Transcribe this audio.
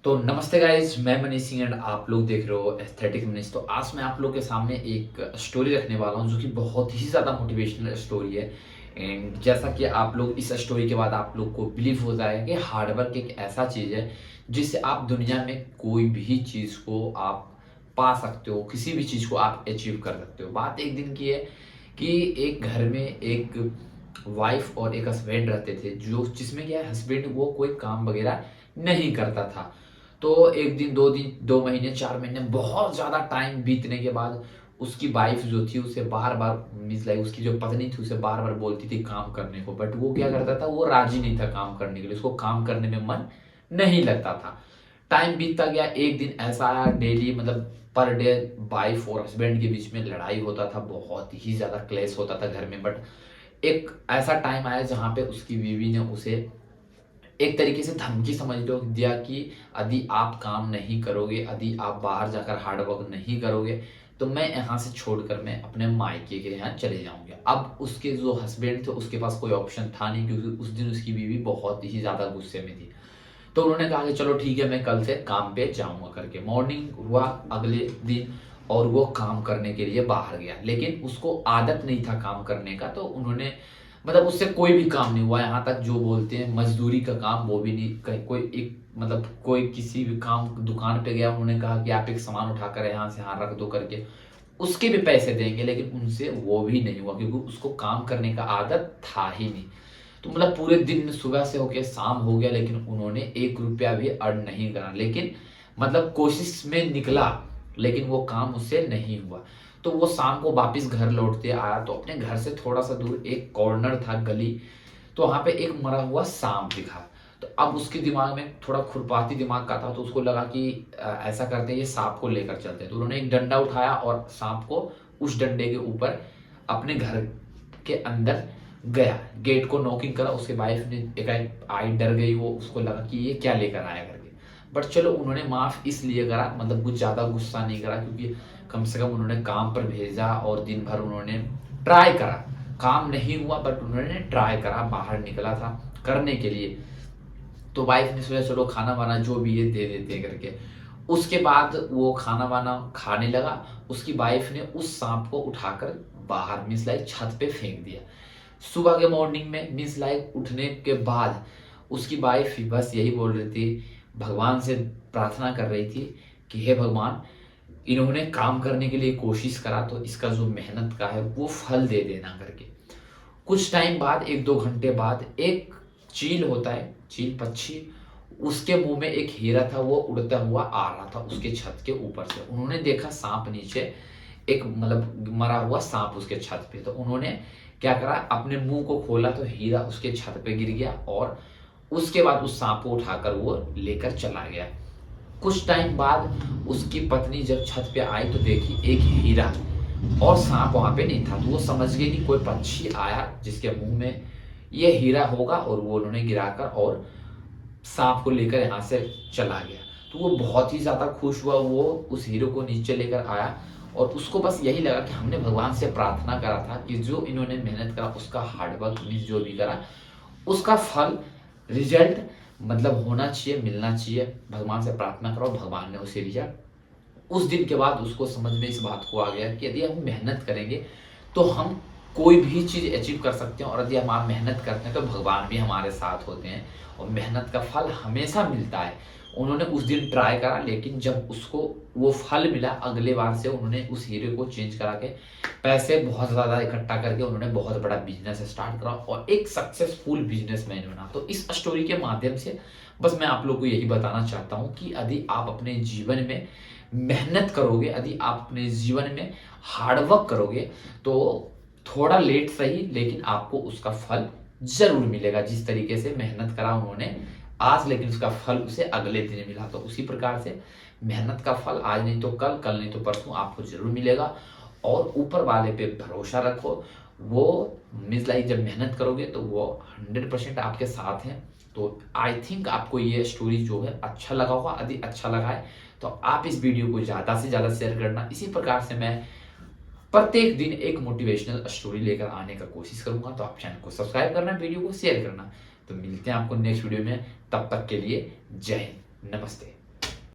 तो नमस्ते गाइज, मैं मनीष सिंह एंड आप लोग देख रहे हो एस्थेटिक मनीष। तो आज मैं आप लोग के सामने एक स्टोरी रखने वाला हूँ जो कि बहुत ही ज़्यादा मोटिवेशनल स्टोरी है। एंड जैसा कि आप लोग इस स्टोरी के बाद आप लोग को बिलीव हो जाएगा कि हार्डवर्क एक ऐसा चीज़ है जिससे आप दुनिया में कोई भी चीज़ को आप पा सकते हो, किसी भी चीज़ को आप अचीव कर सकते हो। बात एक दिन की है कि एक घर में एक वाइफ और एक हस्बैंड रहते थे, जो जिसमें क्या है, हस्बैंड वो कोई काम वगैरह नहीं करता था। तो 1 दिन, 2 दिन, 2 महीने, 4 महीने बहुत ज़्यादा टाइम बीतने के बाद उसकी वाइफ़ जो थी उसे बार-बार मीन्स लाइक उसकी जो पत्नी थी उसे बार-बार बोलती थी काम करने को। बट वो क्या करता था, वो राज़ी नहीं था काम करने के लिए, उसको काम करने में मन नहीं लगता था। टाइम बीतता गया, एक दिन ऐसा आया डेली मतलब पर डे वाइफ़ और हस्बैंड के बीच में लड़ाई होता था, बहुत ही ज़्यादा क्लेश होता था घर में। बट एक ऐसा टाइम आया जहाँ पे उसकी बीवी ने उसे एक तरीके से धमकी समझ लो दिया कि यदि आप काम नहीं करोगे, यदि आप बाहर जाकर हार्ड वर्क नहीं करोगे, तो मैं यहाँ से छोड़कर मैं अपने मायके के यहाँ चले जाऊँगी। अब उसके जो हस्बैंड थे उसके पास कोई ऑप्शन था नहीं, क्योंकि उस दिन उसकी बीवी बहुत ही ज़्यादा गुस्से में थी। तो उन्होंने कहा कि चलो ठीक है, मैं कल से काम पे जाऊँगा करके। मॉर्निंग हुआ अगले दिन और वो काम करने के लिए बाहर गया। लेकिन उसको आदत नहीं था काम करने का, तो उन्होंने मतलब उससे कोई भी काम नहीं हुआ। यहाँ तक जो बोलते हैं मज़दूरी का काम, वो भी नहीं, कहीं कोई एक मतलब कोई किसी भी काम दुकान पे गया, उन्होंने कहा कि आप एक सामान उठाकर यहाँ से यहाँ रख दो करके, उसके भी पैसे देंगे, लेकिन उनसे वो भी नहीं हुआ क्योंकि उसको काम करने का आदत था ही नहीं। तो मतलब पूरे दिन सुबह से होके शाम हो गया, लेकिन उन्होंने 1 रुपया भी अर्न नहीं करा। लेकिन मतलब कोशिश में निकला, लेकिन वो काम उससे नहीं हुआ। तो वो शाम को वापस घर लौटते आया, तो अपने घर से थोड़ा-सा दूर एक कॉर्नर था गली, तो वहाँ पे एक मरा हुआ साँप दिखा। तो अब उसके दिमाग में थोड़ा खुरपाती दिमाग का था, तो उसको लगा कि ऐसा करते हैं, ये साँप को लेकर चलते हैं। तो उन्होंने एक डंडा उठाया और साँप को उस डंडे के ऊपर अपने घर के अंदर गया। गेट को नॉकिंग करा, उसकी वाइफ ने एकाएक आई, डर गई वो, उसको लगा कि ये क्या लेकर आया करके। बट चलो उन्होंने माफ़ इसलिए करा, मतलब कुछ ज़्यादा गुस्सा नहीं करा, क्योंकि कम से कम उन्होंने काम पर भेजा और दिन भर उन्होंने ट्राई करा। काम नहीं हुआ बट उन्होंने ट्राई करा, बाहर निकला था करने के लिए। तो वाइफ ने सोचा चलो खाना-वाना जो भी है दे देते हैं करके। उसके बाद वो खाना-वाना खाने लगा, उसकी वाइफ ने उस साँप को उठाकर बाहर मीन्स लाइक छत पे फेंक दिया। सुबह के मॉर्निंग में मीन्स लाइक उठने के बाद उसकी वाइफ बस यही बोल रही थी, भगवान से प्रार्थना कर रही थी कि हे भगवान, इन्होंने काम करने के लिए कोशिश करा तो इसका जो मेहनत का है वो फल दे देना करके। कुछ टाइम बाद 1-2 घंटे बाद एक चील होता है, चील पक्षी, उसके मुँह में एक हीरा था, वो उड़ता हुआ आ रहा था उसके छत के ऊपर से। उन्होंने देखा साँप नीचे, एक मतलब मरा हुआ साँप उसके छत पे। तो उन्होंने क्या करा, अपने मुँह को खोला तो हीरा उसके छत पे गिर गया और उसके बाद उस साँप को उठाकर वो लेकर चला गया। कुछ टाइम बाद उसकी पत्नी जब छत पे आई तो देखी एक हीरा और साँप वहाँ पे नहीं था। तो वो समझ गई कि कोई पंछी आया जिसके मुँह में ये हीरा होगा, और वो उन्होंने गिराकर और साँप को लेकर यहाँ से चला गया। तो वो बहुत ही ज़्यादा खुश हुआ, वो उस हीरो को नीचे लेकर आया और उसको बस यही लगा कि हमने भगवान से प्रार्थना करा था कि जो इन्होंने मेहनत करा, उसका हार्ड वर्क मीन्स जो भी करा, उसका फल, रिज़ल्ट मतलब होना चाहिए, मिलना चाहिए। भगवान से प्रार्थना करो, भगवान ने उसे दिया। उस दिन के बाद उसको समझ में इस बात को आ गया कि यदि हम मेहनत करेंगे, तो हम कोई भी चीज़ अचीव कर सकते हैं, और यदि हम मेहनत करते हैं तो भगवान भी हमारे साथ होते हैं और मेहनत का फल हमेशा मिलता है। उन्होंने उस दिन ट्राई करा, लेकिन जब उसको वो फल मिला, अगले बार से उन्होंने उस हीरे को चेंज करा के पैसे बहुत ज़्यादा इकट्ठा करके उन्होंने बहुत बड़ा बिज़नेस स्टार्ट करा और एक सक्सेसफुल बिज़नेसमैन बना। तो इस स्टोरी के माध्यम से बस मैं आप लोग को यही बताना चाहता हूँ कि यदि आप अपने जीवन में मेहनत करोगे, यदि आप अपने जीवन में हार्ड वर्क करोगे, तो थोड़ा लेट सही, लेकिन आपको उसका फल ज़रूर मिलेगा। जिस तरीके से मेहनत करा उन्होंने आज, लेकिन उसका फल उसे अगले दिन मिला। तो उसी प्रकार से मेहनत का फल आज नहीं तो कल, कल नहीं तो परसों आपको ज़रूर मिलेगा। और ऊपर वाले पे भरोसा रखो, वो मीन्स लाइक जब मेहनत करोगे तो वो 100% आपके साथ हैं। तो आई थिंक आपको ये स्टोरी जो है अच्छा लगा होगा। यदि अच्छा लगा है तो आप इस वीडियो को ज़्यादा से ज़्यादा शेयर करना। इसी प्रकार से मैं प्रत्येक दिन एक मोटिवेशनल स्टोरी लेकर आने का कोशिश करूँगा। तो आप चैनल को सब्सक्राइब करना, वीडियो को शेयर करना। तो मिलते हैं आपको नेक्स्ट वीडियो में, तब तक के लिए जय हिंद, नमस्ते।